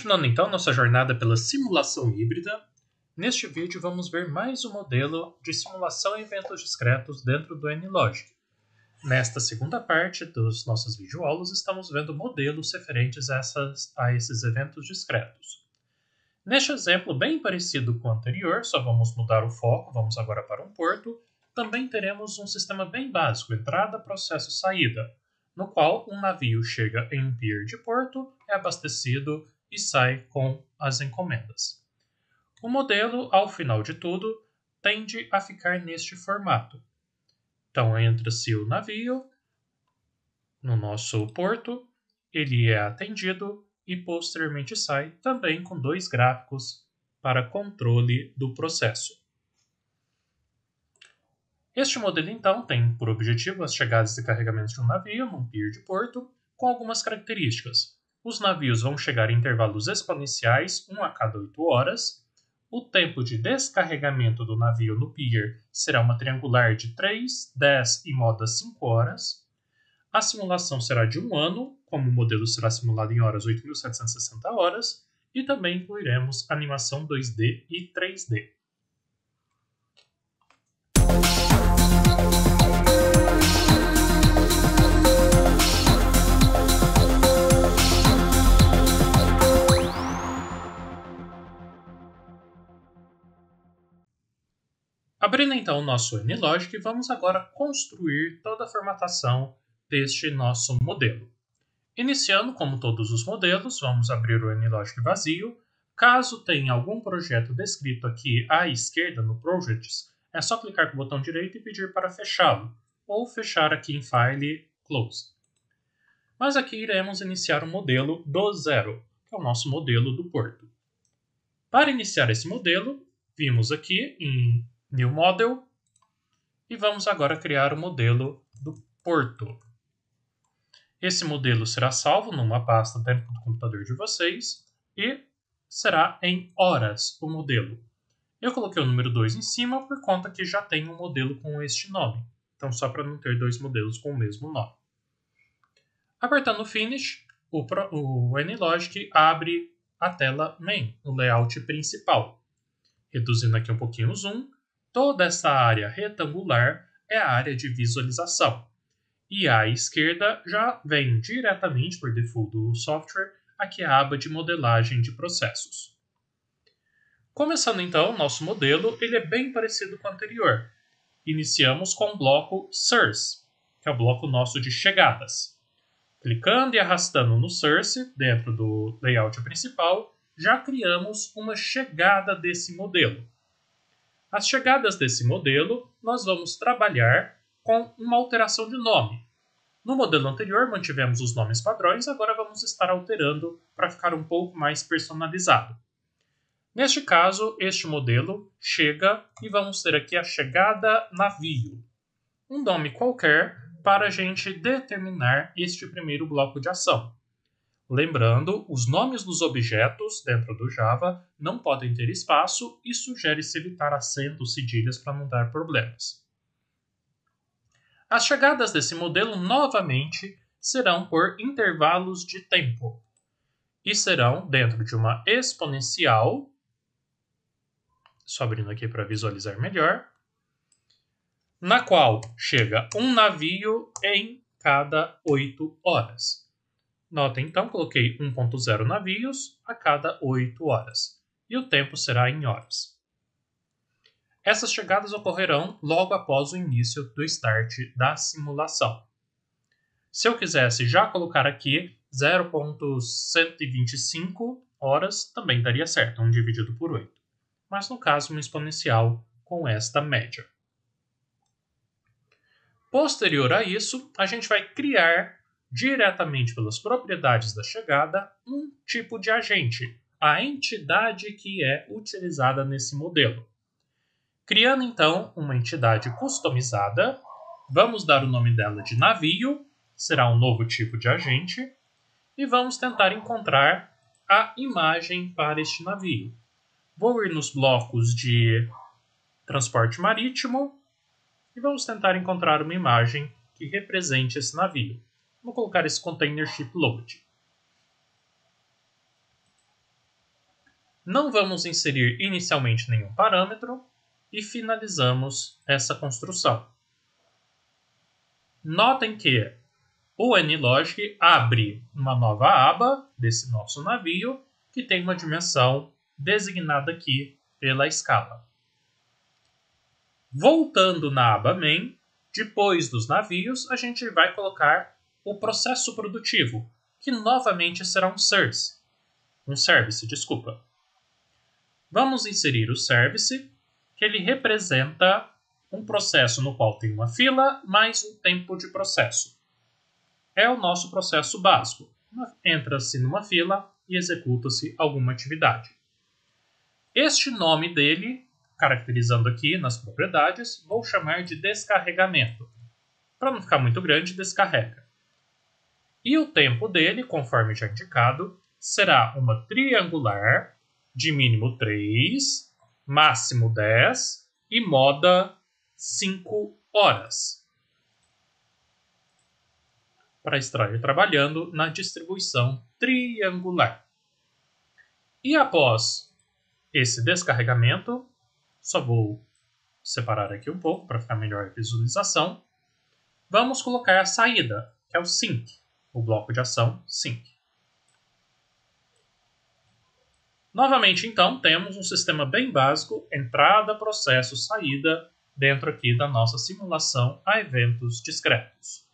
Continuando então nossa jornada pela simulação híbrida, neste vídeo vamos ver mais um modelo de simulação em eventos discretos dentro do NLogic. Nesta segunda parte das nossas videoaulas estamos vendo modelos referentes a esses eventos discretos. Neste exemplo bem parecido com o anterior, só vamos mudar o foco, vamos agora para um porto, também teremos um sistema bem básico, entrada, processo, saída, no qual um navio chega em um pier de porto, é abastecido e sai com as encomendas. O modelo, ao final de tudo, tende a ficar neste formato. Então, entra-se o navio no nosso porto, ele é atendido e posteriormente sai também com dois gráficos para controle do processo. Este modelo, então, tem por objetivo as chegadas e carregamentos de um navio num pier de porto, com algumas características. Os navios vão chegar em intervalos exponenciais, 1 a cada 8 horas. O tempo de descarregamento do navio no pier será uma triangular de 3, 10 e moda 5 horas. A simulação será de 1 ano, como o modelo será simulado em horas 8.760 horas, e também incluiremos animação 2D e 3D. Abrindo então o nosso NLogic, vamos agora construir toda a formatação deste nosso modelo. Iniciando, como todos os modelos, vamos abrir o NLogic vazio. Caso tenha algum projeto descrito aqui à esquerda no Projects, é só clicar com o botão direito e pedir para fechá-lo, ou fechar aqui em File, Close. Mas aqui iremos iniciar o modelo do zero, que é o nosso modelo do porto. Para iniciar esse modelo, vimos aqui em New Model, e vamos agora criar o modelo do porto. Esse modelo será salvo numa pasta dentro do computador de vocês e será em horas o modelo. Eu coloquei o número 2 em cima por conta que já tem um modelo com este nome, então só para não ter dois modelos com o mesmo nome. Apertando Finish, o NLogic abre a tela Main, o layout principal. Reduzindo aqui um pouquinho o zoom, toda essa área retangular é a área de visualização. E à esquerda já vem diretamente por default do software aqui a aba de modelagem de processos. Começando então o nosso modelo, ele é bem parecido com o anterior. Iniciamos com o bloco Source, que é o bloco nosso de chegadas. Clicando e arrastando no Source, dentro do layout principal, já criamos uma chegada desse modelo. As chegadas desse modelo, nós vamos trabalhar com uma alteração de nome. No modelo anterior, mantivemos os nomes padrões, agora vamos estar alterando para ficar um pouco mais personalizado. Neste caso, este modelo chega e vamos ter aqui a chegada navio. Um nome qualquer para a gente determinar este primeiro bloco de ação. Lembrando, os nomes dos objetos dentro do Java não podem ter espaço e sugere-se evitar acentos, cedilhas para não dar problemas. As chegadas desse modelo, novamente, serão por intervalos de tempo e serão dentro de uma exponencial, só abrindo aqui para visualizar melhor, na qual chega um navio em cada 8 horas. Notem então, coloquei 1.0 navios a cada 8 horas, e o tempo será em horas. Essas chegadas ocorrerão logo após o início do start da simulação. Se eu quisesse já colocar aqui 0.125 horas, também daria certo, 1 dividido por 8. Mas no caso, um exponencial com esta média. Posterior a isso, a gente vai criar diretamente pelas propriedades da chegada um tipo de agente, a entidade que é utilizada nesse modelo. Criando então uma entidade customizada, vamos dar o nome dela de navio, será um novo tipo de agente, e vamos tentar encontrar a imagem para este navio. Vou ir nos blocos de transporte marítimo e vamos tentar encontrar uma imagem que represente esse navio. Vou colocar esse container ship load. Não vamos inserir inicialmente nenhum parâmetro e finalizamos essa construção. Notem que o NLogic abre uma nova aba desse nosso navio que tem uma dimensão designada aqui pela escala. Voltando na aba main, depois dos navios, a gente vai colocar o processo produtivo, que novamente será um service. Vamos inserir o service, que ele representa um processo no qual tem uma fila mais um tempo de processo. É o nosso processo básico. Entra-se numa fila e executa-se alguma atividade. Este nome dele, caracterizando aqui nas propriedades, vou chamar de descarregamento. Para não ficar muito grande, descarrega. E o tempo dele, conforme já indicado, será uma triangular de mínimo 3, máximo 10 e moda 5 horas. Para estar trabalhando na distribuição triangular. E após esse descarregamento, só vou separar aqui um pouco para ficar melhor a visualização, vamos colocar a saída, que é o sync, o bloco de ação sync. Novamente, então, temos um sistema bem básico, entrada, processo, saída, dentro aqui da nossa simulação a eventos discretos.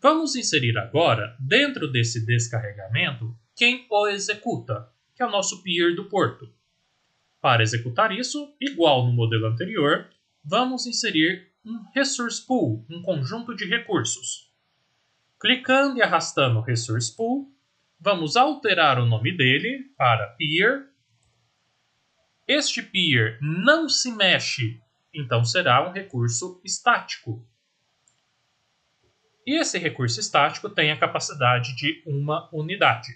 Vamos inserir agora, dentro desse descarregamento, quem o executa, que é o nosso peer do porto. Para executar isso, igual no modelo anterior, vamos inserir um resource pool, um conjunto de recursos. Clicando e arrastando o resource pool, vamos alterar o nome dele para peer. Este peer não se mexe, então será um recurso estático. E esse recurso estático tem a capacidade de uma unidade.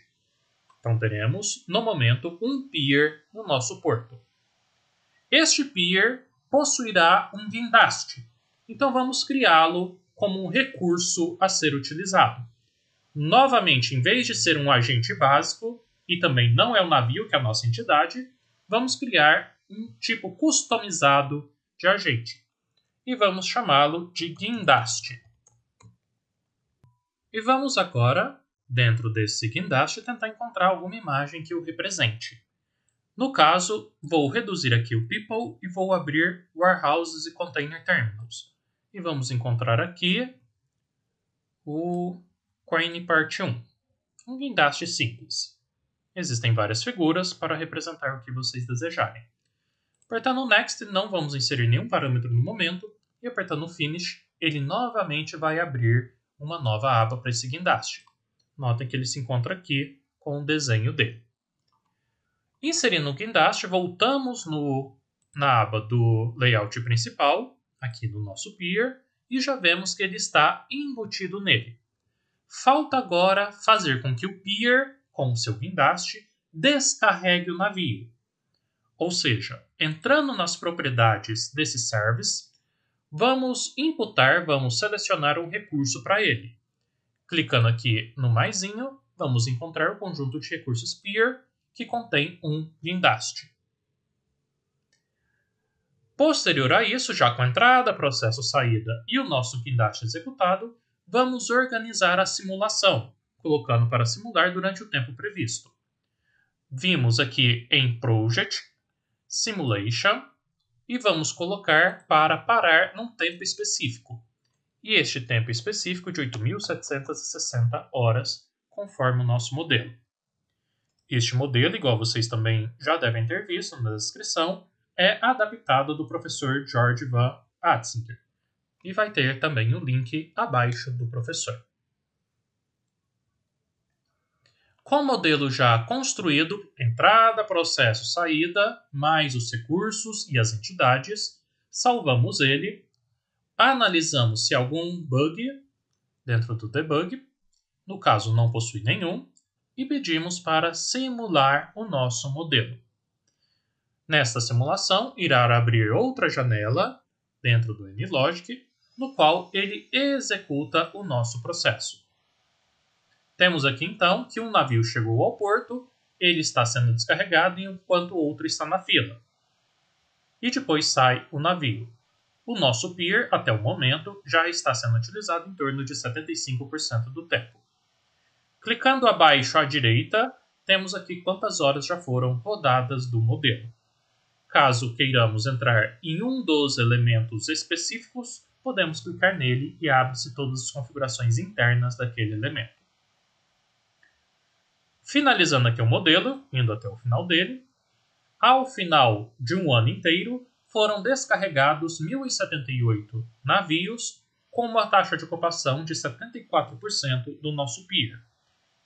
Então teremos, no momento, um peer no nosso porto. Este peer possuirá um guindaste. Então vamos criá-lo como um recurso a ser utilizado. Novamente, em vez de ser um agente básico, e também não é o navio, que é a nossa entidade, vamos criar um tipo customizado de agente. E vamos chamá-lo de guindaste. E vamos agora, dentro desse guindaste, tentar encontrar alguma imagem que o represente. No caso, vou reduzir aqui o people e vou abrir warehouses e container terminals. E vamos encontrar aqui o Crane Part 1, um guindaste simples. Existem várias figuras para representar o que vocês desejarem. Apertando Next, não vamos inserir nenhum parâmetro no momento, e apertando Finish, ele novamente vai abrir uma nova aba para esse guindaste. Notem que ele se encontra aqui com o desenho dele. Inserindo o guindaste, voltamos na aba do layout principal, aqui no nosso peer, e já vemos que ele está embutido nele. Falta agora fazer com que o peer, com o seu guindaste, descarregue o navio. Ou seja, entrando nas propriedades desse service, vamos selecionar um recurso para ele. Clicando aqui no maisinho, vamos encontrar o conjunto de recursos peer, que contém um guindaste. Posterior a isso, já com a entrada, processo, saída e o nosso guindaste executado, vamos organizar a simulação, colocando para simular durante o tempo previsto. Vimos aqui em Project, Simulation, e vamos colocar para parar num tempo específico. E este tempo específico de 8.760 horas, conforme o nosso modelo. Este modelo, igual vocês também já devem ter visto na descrição, é adaptado do professor George Van Atzinger. E vai ter também o link abaixo do professor. Com o modelo já construído, entrada, processo, saída, mais os recursos e as entidades, salvamos ele, analisamos se há algum bug dentro do debug, no caso não possui nenhum, e pedimos para simular o nosso modelo. Nesta simulação, irá abrir outra janela dentro do NLogic, no qual ele executa o nosso processo. Temos aqui então que um navio chegou ao porto ele está sendo descarregado enquanto o outro está na fila. E depois sai o navio. O nosso pier, até o momento, já está sendo utilizado em torno de 75% do tempo. Clicando abaixo à direita, temos aqui quantas horas já foram rodadas do modelo. Caso queiramos entrar em um dos elementos específicos, podemos clicar nele e abre-se todas as configurações internas daquele elemento. Finalizando aqui o modelo, indo até o final dele, ao final de um ano inteiro, foram descarregados 1.078 navios com uma taxa de ocupação de 74% do nosso pier.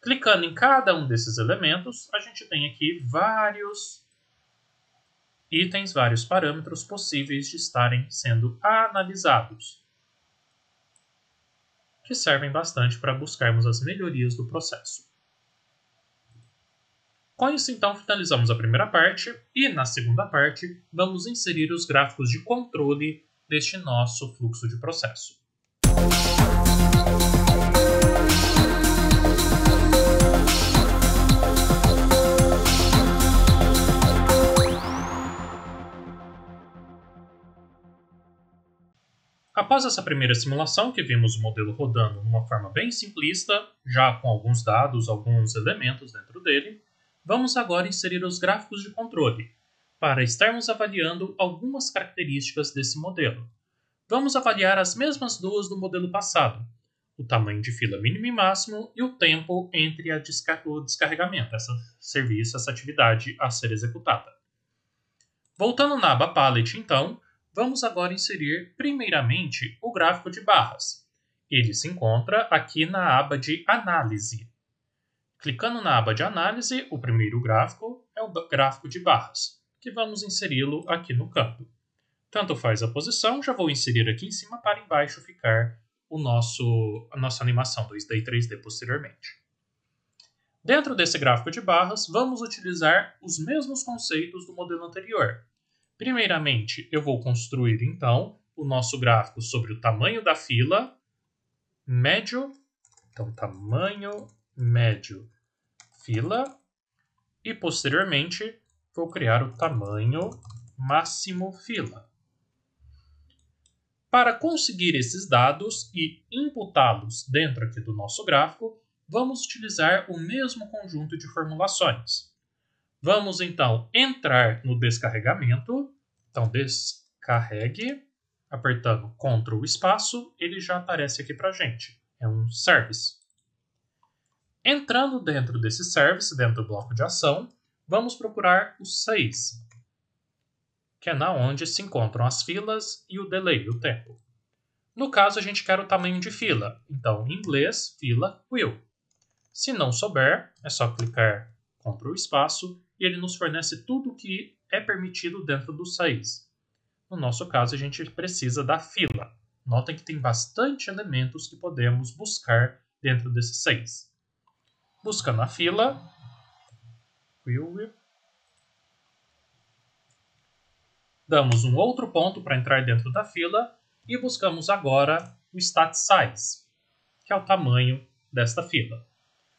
Clicando em cada um desses elementos, a gente tem aqui vários itens, vários parâmetros possíveis de estarem sendo analisados, que servem bastante para buscarmos as melhorias do processo. Com isso, então, finalizamos a primeira parte e, na segunda parte, vamos inserir os gráficos de controle deste nosso fluxo de processo. Após essa primeira simulação, que vimos o modelo rodando de uma forma bem simplista, já com alguns dados, alguns elementos dentro dele, vamos agora inserir os gráficos de controle, para estarmos avaliando algumas características desse modelo. Vamos avaliar as mesmas duas do modelo passado, o tamanho de fila mínimo e máximo e o tempo entre o descarregamento, esse serviço, essa atividade a ser executada. Voltando na aba Palette, então, vamos agora inserir primeiramente o gráfico de barras. Ele se encontra aqui na aba de Análise. Clicando na aba de Análise, o primeiro gráfico é o gráfico de barras, que vamos inseri-lo aqui no campo. Tanto faz a posição, já vou inserir aqui em cima para embaixo ficar a nossa animação 2D e 3D posteriormente. Dentro desse gráfico de barras, vamos utilizar os mesmos conceitos do modelo anterior. Primeiramente, eu vou construir, então, o nosso gráfico sobre o tamanho da fila médio, então tamanho médio fila, e posteriormente vou criar o tamanho máximo fila. Para conseguir esses dados e imputá-los dentro aqui do nosso gráfico, vamos utilizar o mesmo conjunto de formulações. Vamos então entrar no descarregamento, então descarregue, apertando Ctrl espaço, ele já aparece aqui para a gente, é um service. Entrando dentro desse service, dentro do bloco de ação, vamos procurar o 6, que é na onde se encontram as filas e o delay, o tempo. No caso, a gente quer o tamanho de fila, então em inglês, fila will. Se não souber, é só clicar Ctrl espaço e ele nos fornece tudo o que é permitido dentro do 6. No nosso caso, a gente precisa da fila. Notem que tem bastante elementos que podemos buscar dentro desse 6. Buscando a fila, damos um outro ponto para entrar dentro da fila e buscamos agora o stat size, que é o tamanho desta fila.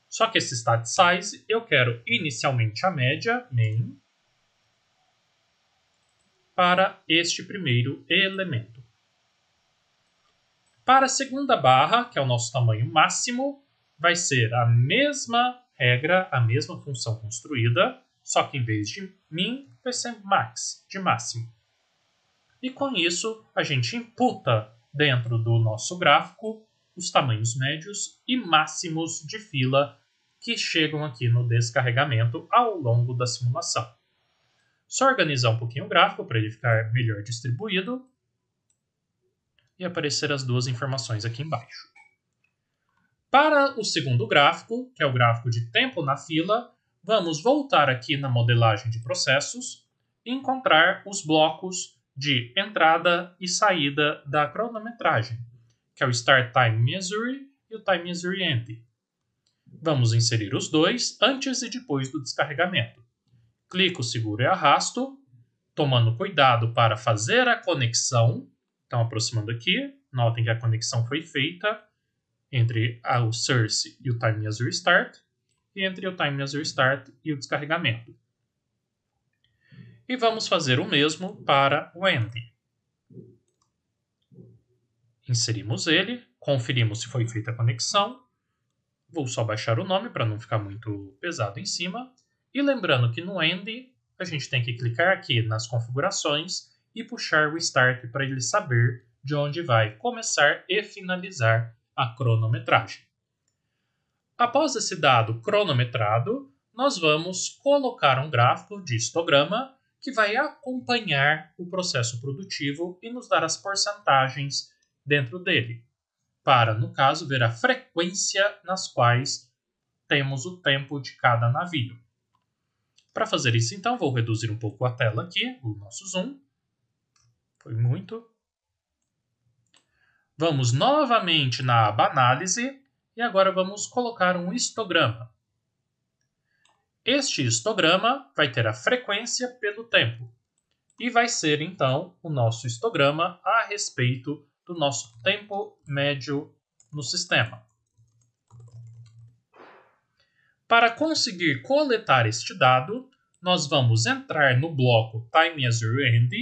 Só que esse stat size eu quero inicialmente a média, main, para este primeiro elemento. Para a segunda barra, que é o nosso tamanho máximo, vai ser a mesma regra, a mesma função construída, só que em vez de min, vai ser max, de máximo. E com isso, a gente imputa dentro do nosso gráfico os tamanhos médios e máximos de fila que chegam aqui no descarregamento ao longo da simulação. Só organizar um pouquinho o gráfico para ele ficar melhor distribuído e aparecer as duas informações aqui embaixo. Para o segundo gráfico, que é o gráfico de tempo na fila, vamos voltar aqui na modelagem de processos e encontrar os blocos de entrada e saída da cronometragem, que é o Start Time Measure e o Time Measure End. Vamos inserir os dois antes e depois do descarregamento. Clico, seguro e arrasto, tomando cuidado para fazer a conexão. Então, aproximando aqui, notem que a conexão foi feita entre o source e o Time Measure Start. e entre o Time as Restart e o descarregamento. E vamos fazer o mesmo para o End. Inserimos ele, conferimos se foi feita a conexão. Vou só baixar o nome para não ficar muito pesado em cima. E lembrando que no End a gente tem que clicar aqui nas configurações e puxar o Start para ele saber de onde vai começar e finalizar a cronometragem. Após esse dado cronometrado, nós vamos colocar um gráfico de histograma que vai acompanhar o processo produtivo e nos dar as porcentagens dentro dele, para, no caso, ver a frequência nas quais temos o tempo de cada navio. Para fazer isso, então, vou reduzir um pouco a tela aqui, o nosso zoom. Foi muito. Vamos novamente na aba Análise e agora vamos colocar um histograma. Este histograma vai ter a frequência pelo tempo e vai ser, então, o nosso histograma a respeito do nosso tempo médio no sistema. Para conseguir coletar este dado, nós vamos entrar no bloco Time as You End,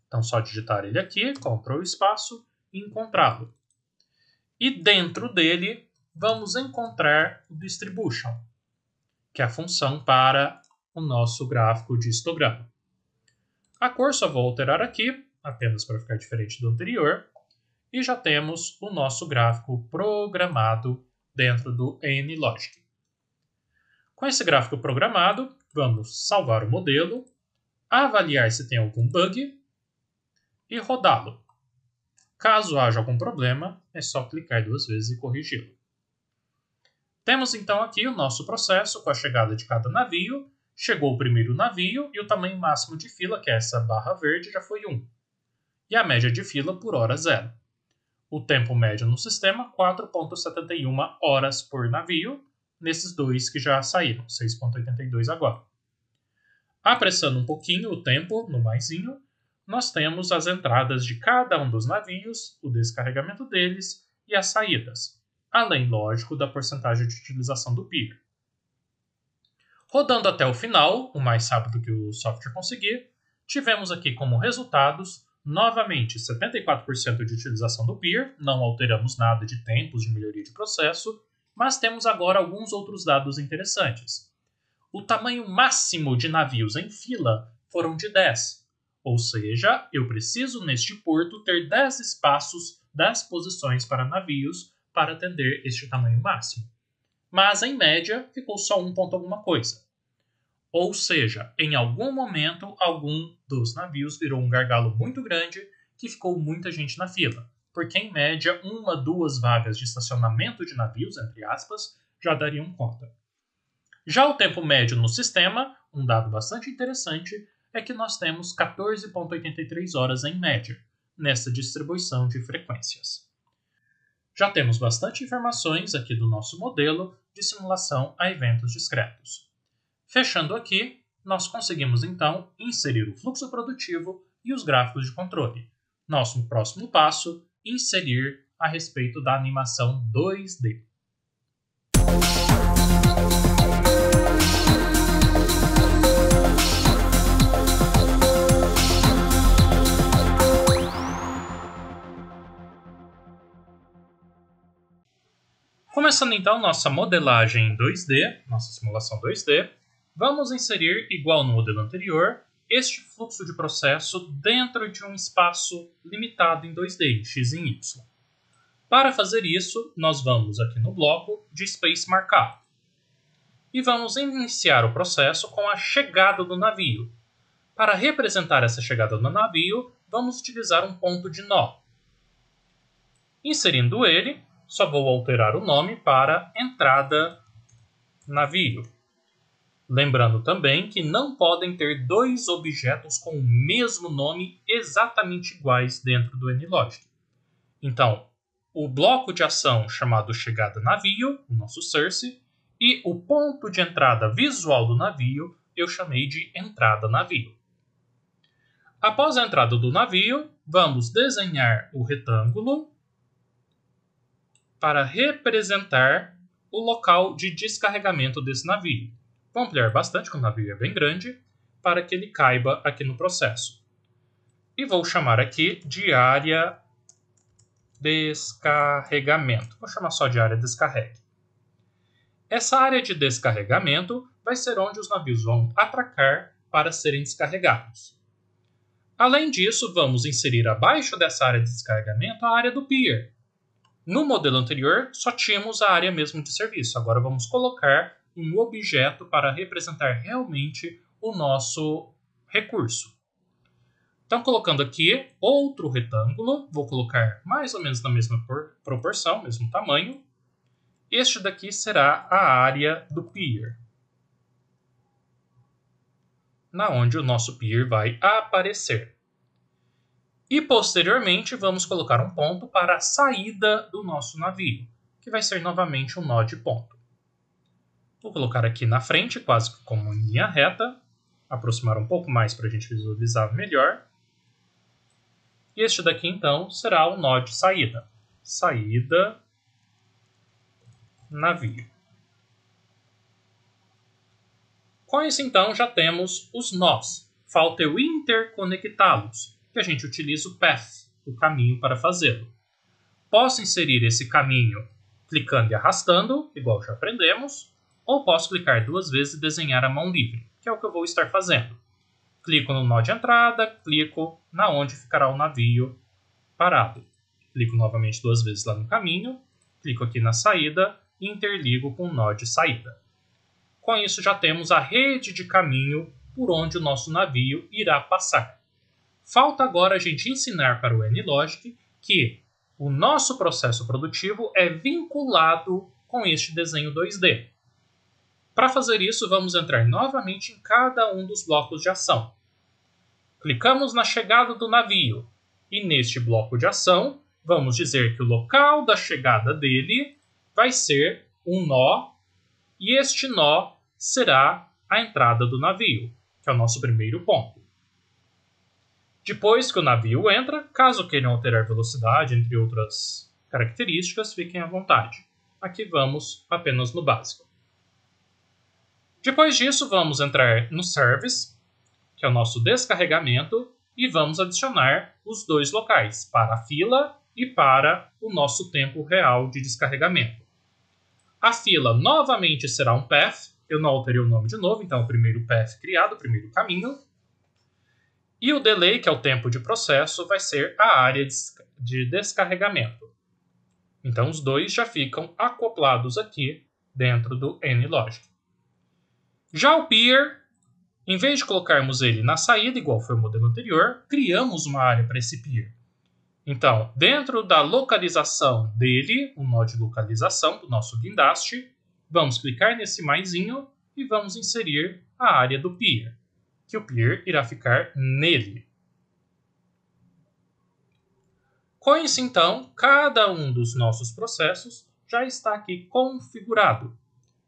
então só digitar ele aqui, Ctrl espaço, e encontrá-lo. E dentro dele, vamos encontrar o Distribution, que é a função para o nosso gráfico de histograma. A cor só vou alterar aqui, apenas para ficar diferente do anterior, e já temos o nosso gráfico programado dentro do NLogic. Com esse gráfico programado, vamos salvar o modelo, avaliar se tem algum bug e rodá-lo. Caso haja algum problema, é só clicar 2 vezes e corrigi-lo. Temos então aqui o nosso processo com a chegada de cada navio. Chegou o primeiro navio e o tamanho máximo de fila, que é essa barra verde, já foi 1. E a média de fila por hora 0. O tempo médio no sistema, 4,71 horas por navio, nesses dois que já saíram, 6,82 agora. Apressando um pouquinho o tempo no maisinho, nós temos as entradas de cada um dos navios, o descarregamento deles e as saídas, além, lógico, da porcentagem de utilização do pier. Rodando até o final, o mais rápido que o software conseguir, tivemos aqui como resultados, novamente, 74% de utilização do pier, não alteramos nada de tempos de melhoria de processo, mas temos agora alguns outros dados interessantes. O tamanho máximo de navios em fila foram de 10, ou seja, eu preciso neste porto ter 10 espaços, 10 posições para navios para atender este tamanho máximo. Mas, em média, ficou só 1 ponto alguma coisa. Ou seja, em algum momento, algum dos navios virou um gargalo muito grande que ficou muita gente na fila, porque, em média, 1, 2 vagas de estacionamento de navios, entre aspas, já dariam conta. Já o tempo médio no sistema, um dado bastante interessante, é que nós temos 14,83 horas em média, nessa distribuição de frequências. Já temos bastante informações aqui do nosso modelo de simulação a eventos discretos. Fechando aqui, nós conseguimos então inserir o fluxo produtivo e os gráficos de controle. Nosso próximo passo, inserir a respeito da animação 2D. Começando então nossa modelagem em 2D, nossa simulação 2D, vamos inserir, igual no modelo anterior, este fluxo de processo dentro de um espaço limitado em 2D, em x e em y. Para fazer isso, nós vamos aqui no bloco de Space Markup. E vamos iniciar o processo com a chegada do navio. Para representar essa chegada do navio, vamos utilizar um ponto de nó. Inserindo ele, só vou alterar o nome para entrada navio. Lembrando também que não podem ter 2 objetos com o mesmo nome exatamente iguais dentro do NLogic. Então, o bloco de ação chamado chegada navio, o nosso source, e o ponto de entrada visual do navio eu chamei de entrada navio. Após a entrada do navio, vamos desenhar o retângulo para representar o local de descarregamento desse navio. Vou ampliar bastante, porque o navio é bem grande, para que ele caiba aqui no processo. E vou chamar aqui de área descarregamento. Vou chamar só de área descarregue. Essa área de descarregamento vai ser onde os navios vão atracar para serem descarregados. Além disso, vamos inserir abaixo dessa área de descarregamento a área do pier. No modelo anterior, só tínhamos a área mesmo de serviço. Agora vamos colocar um objeto para representar realmente o nosso recurso. Então, colocando aqui outro retângulo, vou colocar mais ou menos na mesma proporção, mesmo tamanho. Este daqui será a área do pier, na onde o nosso pier vai aparecer. E, posteriormente, vamos colocar um ponto para a saída do nosso navio, que vai ser novamente um nó de ponto. Vou colocar aqui na frente, quase como em linha reta, aproximar um pouco mais para a gente visualizar melhor. E este daqui, então, será o nó de saída. Saída, navio. Com isso, então, já temos os nós. Falta eu interconectá-los, que a gente utiliza o path, o caminho, para fazê-lo. Posso inserir esse caminho clicando e arrastando, igual já aprendemos, ou posso clicar 2 vezes e desenhar a mão livre, que é o que eu vou estar fazendo. Clico no nó de entrada, clico na onde ficará o navio parado. Clico novamente 2 vezes lá no caminho, clico aqui na saída e interligo com o nó de saída. Com isso já temos a rede de caminho por onde o nosso navio irá passar. Falta agora a gente ensinar para o NLogic que o nosso processo produtivo é vinculado com este desenho 2D. Para fazer isso, vamos entrar novamente em cada um dos blocos de ação. Clicamos na chegada do navio e neste bloco de ação vamos dizer que o local da chegada dele vai ser um nó e este nó será a entrada do navio, que é o nosso primeiro ponto. Depois que o navio entra, caso queiram alterar velocidade, entre outras características, fiquem à vontade. Aqui vamos apenas no básico. Depois disso, vamos entrar no Service, que é o nosso descarregamento, e vamos adicionar os 2 locais, para a fila e para o nosso tempo real de descarregamento. A fila novamente será um path, eu não alterei o nome de novo, então o primeiro path criado, o primeiro caminho. E o delay, que é o tempo de processo, vai ser a área de descarregamento. Então os 2 já ficam acoplados aqui dentro do NLogic. Já o pier, em vez de colocarmos ele na saída, igual foi o modelo anterior, criamos uma área para esse pier. Então, dentro da localização dele, o nó de localização do nosso guindaste, vamos clicar nesse maisinho e vamos inserir a área do pier, que o pier irá ficar nele. Com isso, então, cada um dos nossos processos já está aqui configurado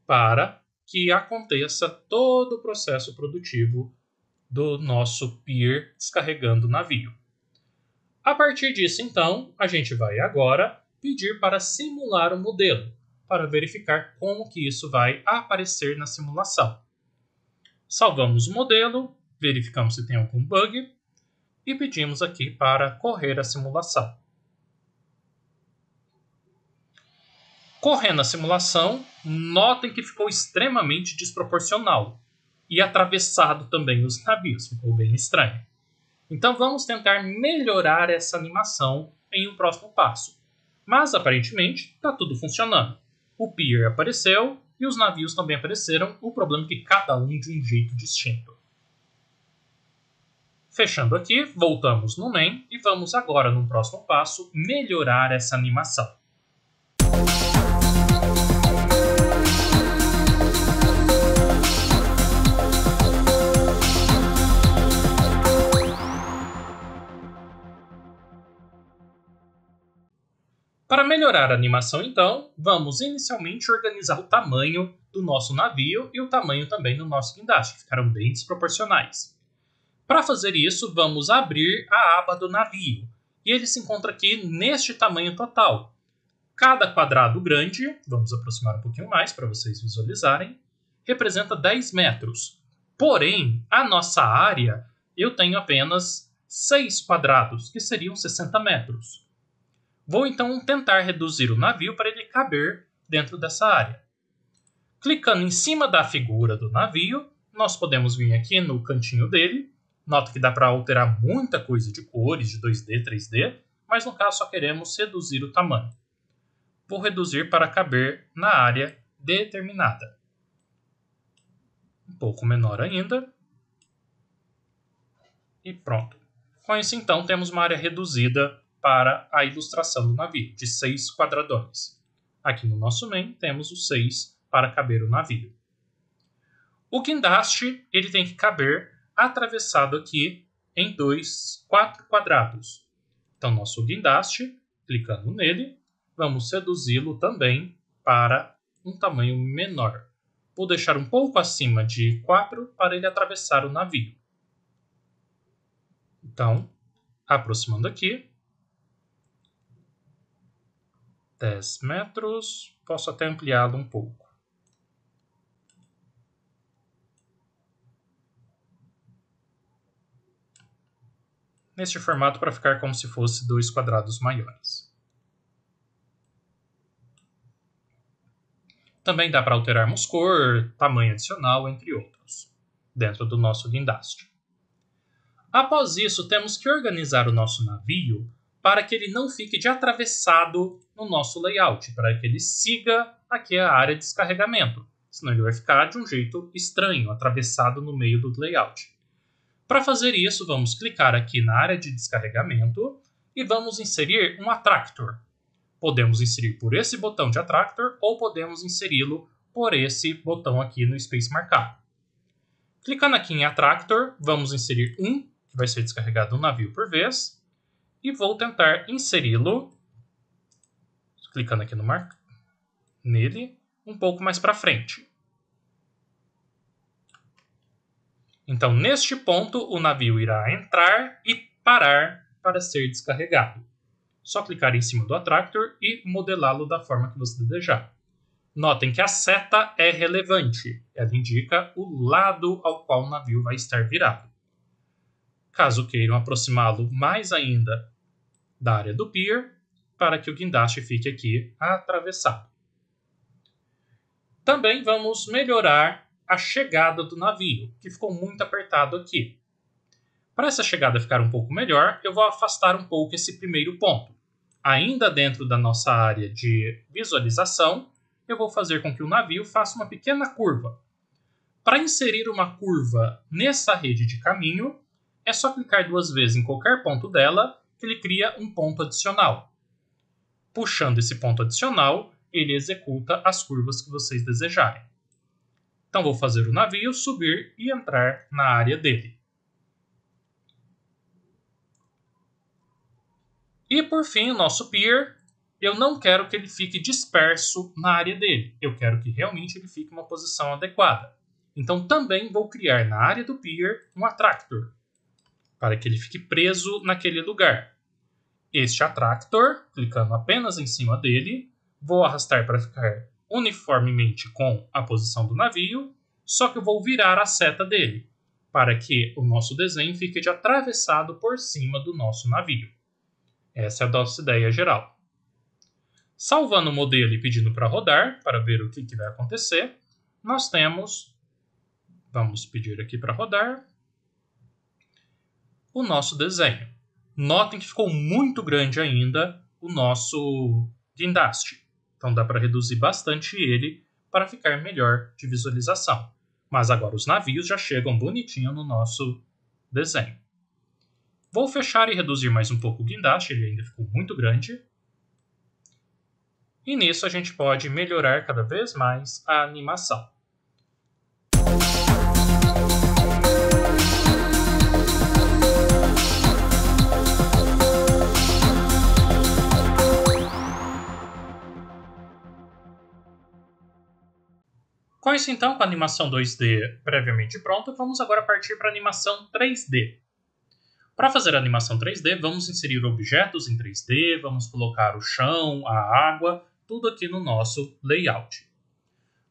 para que aconteça todo o processo produtivo do nosso pier descarregando o navio. A partir disso, então, a gente vai agora pedir para simular o modelo, para verificar como que isso vai aparecer na simulação. Salvamos o modelo, verificamos se tem algum bug e pedimos aqui para correr a simulação. Correndo a simulação, notem que ficou extremamente desproporcional e atravessado também os navios, ficou bem estranho. Então vamos tentar melhorar essa animação em um próximo passo. Mas aparentemente está tudo funcionando. O pier apareceu e os navios também apareceram, o problema é que cada um de um jeito distinto. Fechando aqui, voltamos no main e vamos agora, no próximo passo, melhorar essa animação. Para melhorar a animação, então, vamos inicialmente organizar o tamanho do nosso navio e o tamanho também do nosso guindaste, que ficaram bem desproporcionais. Para fazer isso, vamos abrir a aba do navio, e ele se encontra aqui neste tamanho total. Cada quadrado grande, vamos aproximar um pouquinho mais para vocês visualizarem, representa 10 metros. Porém, a nossa área, eu tenho apenas 6 quadrados, que seriam 60 metros. Vou então tentar reduzir o navio para ele caber dentro dessa área. Clicando em cima da figura do navio, nós podemos vir aqui no cantinho dele. Nota que dá para alterar muita coisa de cores, de 2D, 3D, mas no caso só queremos reduzir o tamanho. Vou reduzir para caber na área determinada. Um pouco menor ainda. E pronto. Com isso, então, temos uma área reduzida para a ilustração do navio, de 6 quadradões. Aqui no nosso main, temos os 6 para caber o navio. O guindaste ele tem que caber atravessado aqui em 4 quadrados. Então, nosso guindaste, clicando nele, vamos reduzi-lo também para um tamanho menor. Vou deixar um pouco acima de 4 para ele atravessar o navio. Então, aproximando aqui, 10 metros, posso até ampliá-lo um pouco. Neste formato para ficar como se fosse 2 quadrados maiores. Também dá para alterarmos cor, tamanho adicional, entre outros, dentro do nosso guindaste. Após isso, temos que organizar o nosso navio para que ele não fique de atravessado no nosso layout, para que ele siga aqui a área de descarregamento, senão ele vai ficar de um jeito estranho, atravessado no meio do layout. Para fazer isso, vamos clicar aqui na área de descarregamento e vamos inserir um attractor. Podemos inserir por esse botão de attractor ou podemos inseri-lo por esse botão aqui no Space marcado. Clicando aqui em attractor, vamos inserir um, que vai ser descarregado um navio por vez, e vou tentar inseri-lo, clicando aqui nele, um pouco mais para frente. Então, neste ponto, o navio irá entrar e parar para ser descarregado. Só clicar em cima do attractor e modelá-lo da forma que você desejar. Notem que a seta é relevante. Ela indica o lado ao qual o navio vai estar virado. Caso queiram aproximá-lo mais ainda da área do pier, para que o guindaste fique aqui atravessado. Também vamos melhorar a chegada do navio, que ficou muito apertado aqui. Para essa chegada ficar um pouco melhor, eu vou afastar um pouco esse primeiro ponto. Ainda dentro da nossa área de visualização, eu vou fazer com que o navio faça uma pequena curva. Para inserir uma curva nessa rede de caminho, é só clicar 2 vezes em qualquer ponto dela, que ele cria um ponto adicional. Puxando esse ponto adicional, ele executa as curvas que vocês desejarem. Então vou fazer o navio subir e entrar na área dele. E por fim, o nosso pier, eu não quero que ele fique disperso na área dele. Eu quero que realmente ele fique em uma posição adequada. Então também vou criar na área do pier um attractor, para que ele fique preso naquele lugar. Este attractor, clicando apenas em cima dele, vou arrastar para ficar uniformemente com a posição do navio, só que eu vou virar a seta dele, para que o nosso desenho fique de atravessado por cima do nosso navio. Essa é a nossa ideia geral. Salvando o modelo e pedindo para rodar, para ver o que vai acontecer, nós temos, vamos pedir aqui para rodar, o nosso desenho. Notem que ficou muito grande ainda o nosso guindaste. Então dá para reduzir bastante ele para ficar melhor de visualização. Mas agora os navios já chegam bonitinho no nosso desenho. Vou fechar e reduzir mais um pouco o guindaste, ele ainda ficou muito grande. E nisso a gente pode melhorar cada vez mais a animação. Com isso então, com a animação 2D previamente pronta, vamos agora partir para a animação 3D. Para fazer a animação 3D, vamos inserir objetos em 3D, vamos colocar o chão, a água tudo aqui no nosso layout.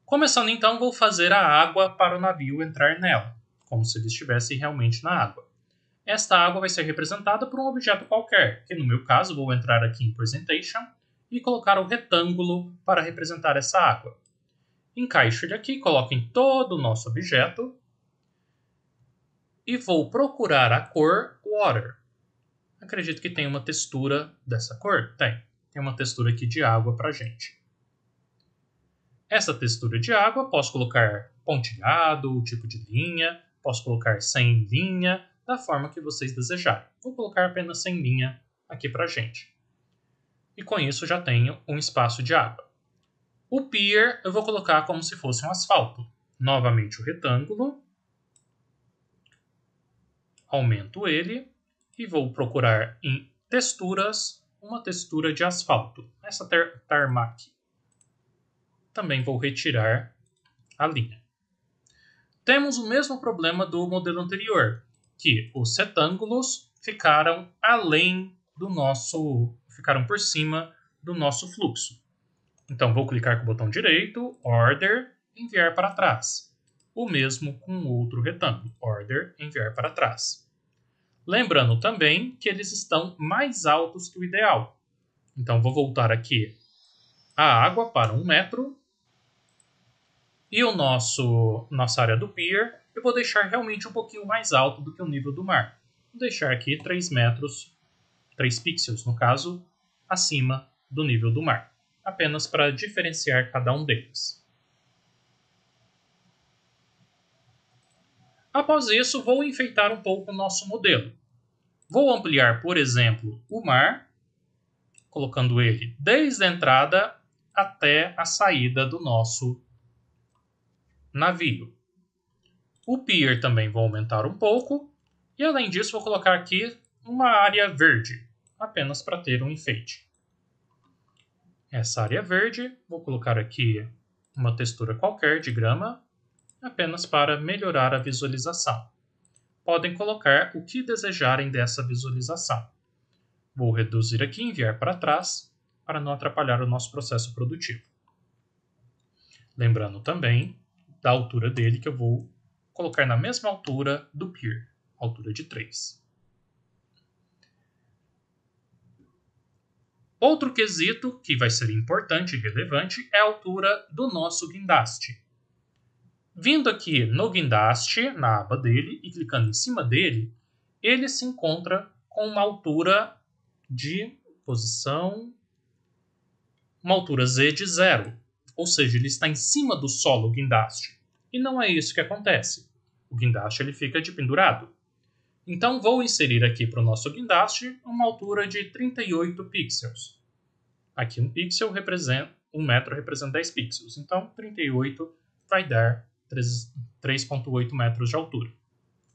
Começando então, vou fazer a água para o navio entrar nela, como se ele estivesse realmente na água. Esta água vai ser representada por um objeto qualquer, que no meu caso vou entrar aqui em Presentation e colocar o retângulo para representar essa água. Encaixo ele aqui, coloco em todo o nosso objeto e vou procurar a cor Water. Acredito que tem uma textura dessa cor? Tem uma textura aqui de água para a gente. Essa textura de água posso colocar pontilhado, o tipo de linha, posso colocar sem linha, da forma que vocês desejarem. Vou colocar apenas sem linha aqui para a gente. E com isso já tenho um espaço de água. O pier eu vou colocar como se fosse um asfalto. Novamente o retângulo. Aumento ele e vou procurar em texturas uma textura de asfalto. Essa tarmac. Também vou retirar a linha. Temos o mesmo problema do modelo anterior, que os retângulos ficaram ficaram por cima do nosso fluxo. Então vou clicar com o botão direito, Order, enviar para trás. O mesmo com o outro retângulo, Order, enviar para trás. Lembrando também que eles estão mais altos que o ideal. Então vou voltar aqui a água para 1 metro. E nossa área do pier, eu vou deixar realmente um pouquinho mais alto do que o nível do mar. Vou deixar aqui 3 metros, 3 pixels no caso, acima do nível do mar. Apenas para diferenciar cada um deles. Após isso, vou enfeitar um pouco o nosso modelo. Vou ampliar, por exemplo, o mar, colocando ele desde a entrada até a saída do nosso navio. O pier também vou aumentar um pouco. E além disso, vou colocar aqui uma área verde, apenas para ter um enfeite. Essa área verde, vou colocar aqui uma textura qualquer de grama, apenas para melhorar a visualização. Podem colocar o que desejarem dessa visualização. Vou reduzir aqui e enviar para trás, para não atrapalhar o nosso processo produtivo. Lembrando também da altura dele, que eu vou colocar na mesma altura do pier, altura de 3. Outro quesito que vai ser importante e relevante é a altura do nosso guindaste. Vindo aqui no guindaste, na aba dele, e clicando em cima dele, ele se encontra com uma altura de posição, uma altura Z de 0, ou seja, ele está em cima do solo guindaste. E não é isso que acontece. O guindaste ele fica de pendurado. Então vou inserir aqui para o nosso guindaste uma altura de 38 pixels. Aqui um pixel representa, 1 metro representa 10 pixels. Então 38 vai dar 3,8 metros de altura.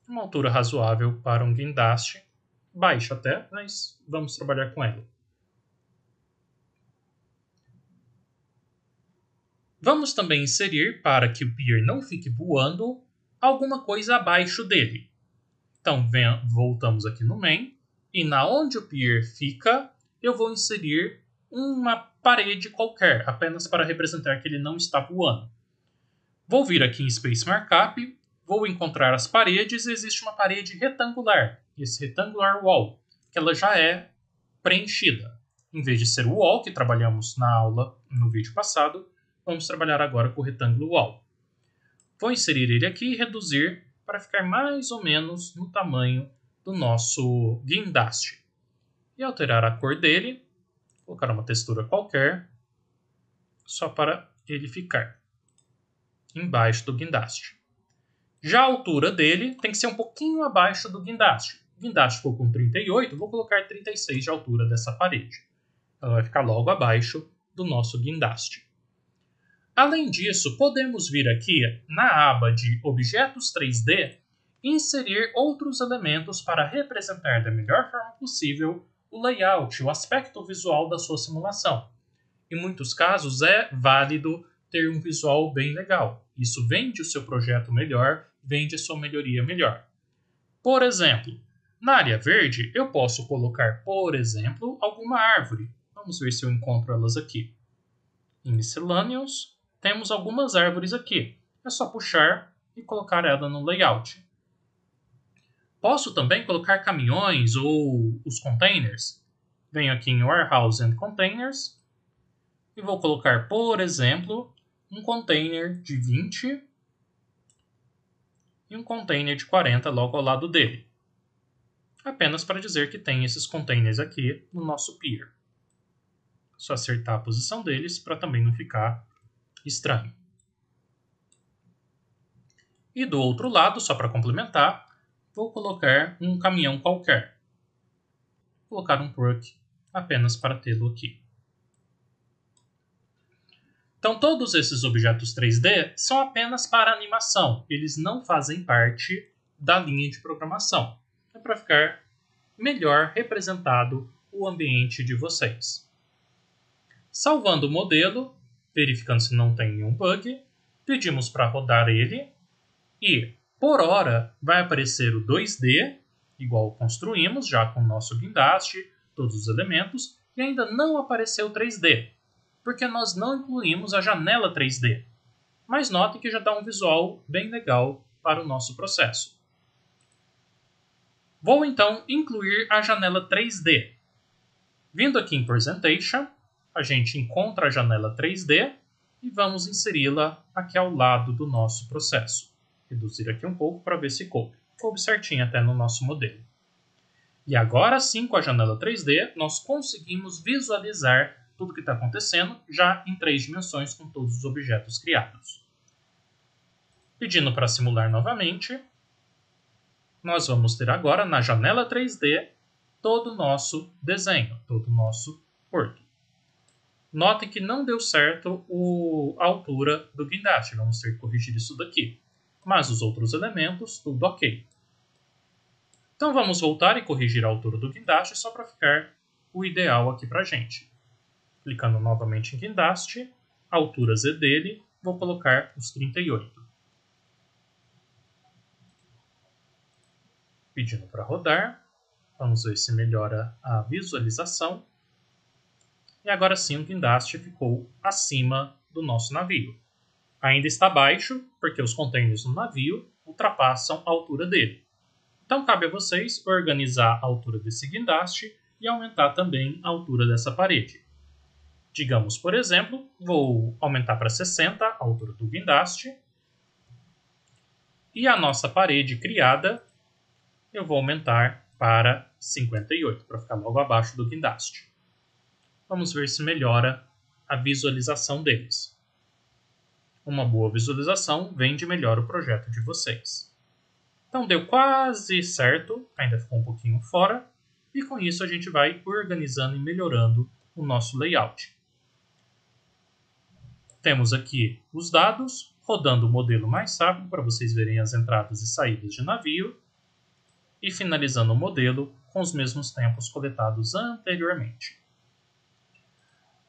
Uma altura razoável para um guindaste, baixa até, mas vamos trabalhar com ela. Vamos também inserir, para que o pier não fique voando, alguma coisa abaixo dele. Então voltamos aqui no main, e na onde o pier fica, eu vou inserir uma parede qualquer, apenas para representar que ele não está voando. Vou vir aqui em Space Markup, vou encontrar as paredes, e existe uma parede retangular, esse Retangular Wall, que ela já é preenchida. Em vez de ser o wall, que trabalhamos na aula no vídeo passado, vamos trabalhar agora com o Rectangular Wall. Vou inserir ele aqui e reduzir para ficar mais ou menos no tamanho do nosso guindaste. E alterar a cor dele, colocar uma textura qualquer, só para ele ficar embaixo do guindaste. Já a altura dele tem que ser um pouquinho abaixo do guindaste. O guindaste ficou com 38, vou colocar 36 de altura dessa parede. Ela vai ficar logo abaixo do nosso guindaste. Além disso, podemos vir aqui na aba de Objetos 3D e inserir outros elementos para representar da melhor forma possível o layout, o aspecto visual da sua simulação. Em muitos casos é válido ter um visual bem legal. Isso vende o seu projeto melhor, vende a sua melhoria melhor. Por exemplo, na área verde eu posso colocar, por exemplo, alguma árvore. Vamos ver se eu encontro elas aqui. Em Miscellaneous, temos algumas árvores aqui. É só puxar e colocar ela no layout. Posso também colocar caminhões ou os containers. Venho aqui em Warehouse and Containers e vou colocar, por exemplo, um container de 20 e um container de 40 logo ao lado dele. Apenas para dizer que tem esses containers aqui no nosso pier. Só acertar a posição deles para também não ficar estranho. E do outro lado, só para complementar, vou colocar um caminhão qualquer. Vou colocar um truck apenas para tê-lo aqui. Então todos esses objetos 3D são apenas para animação. Eles não fazem parte da linha de programação. É para ficar melhor representado o ambiente de vocês. Salvando o modelo, verificando se não tem nenhum bug, pedimos para rodar ele e, por hora, vai aparecer o 2D, igual construímos já com o nosso guindaste, todos os elementos, e ainda não apareceu o 3D, porque nós não incluímos a janela 3D. Mas note que já dá um visual bem legal para o nosso processo. Vou então incluir a janela 3D. Vindo aqui em Presentation, a gente encontra a janela 3D e vamos inseri-la aqui ao lado do nosso processo. Reduzir aqui um pouco para ver se coube. Coube certinho até no nosso modelo. E agora sim, com a janela 3D, nós conseguimos visualizar tudo o que está acontecendo já em 3 dimensões com todos os objetos criados. Pedindo para simular novamente, nós vamos ter agora na janela 3D todo o nosso desenho, todo o nosso porto. Notem que não deu certo a altura do guindaste, vamos ter que corrigir isso daqui. Mas os outros elementos, tudo ok. Então vamos voltar e corrigir a altura do guindaste só para ficar o ideal aqui para a gente. Clicando novamente em guindaste, a altura Z dele, vou colocar os 38. Pedindo para rodar, vamos ver se melhora a visualização. E agora sim o guindaste ficou acima do nosso navio. Ainda está baixo, porque os containers no navio ultrapassam a altura dele. Então cabe a vocês organizar a altura desse guindaste e aumentar também a altura dessa parede. Digamos, por exemplo, vou aumentar para 60 a altura do guindaste. E a nossa parede criada eu vou aumentar para 58, para ficar logo abaixo do guindaste. Vamos ver se melhora a visualização deles. Uma boa visualização vende melhor o projeto de vocês. Então deu quase certo, ainda ficou um pouquinho fora, e com isso a gente vai organizando e melhorando o nosso layout. Temos aqui os dados, rodando o modelo mais rápido para vocês verem as entradas e saídas de navio, e finalizando o modelo com os mesmos tempos coletados anteriormente.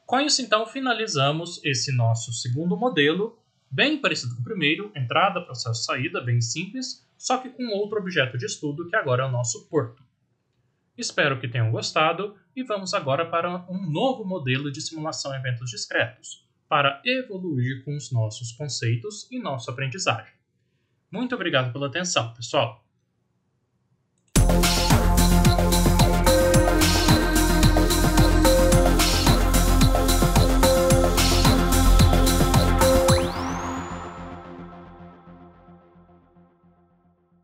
Com isso, então, finalizamos esse nosso segundo modelo, bem parecido com o primeiro, entrada, processo, saída, bem simples, só que com outro objeto de estudo que agora é o nosso porto. Espero que tenham gostado e vamos agora para um novo modelo de simulação em eventos discretos, para evoluir com os nossos conceitos e nossa aprendizagem. Muito obrigado pela atenção, pessoal!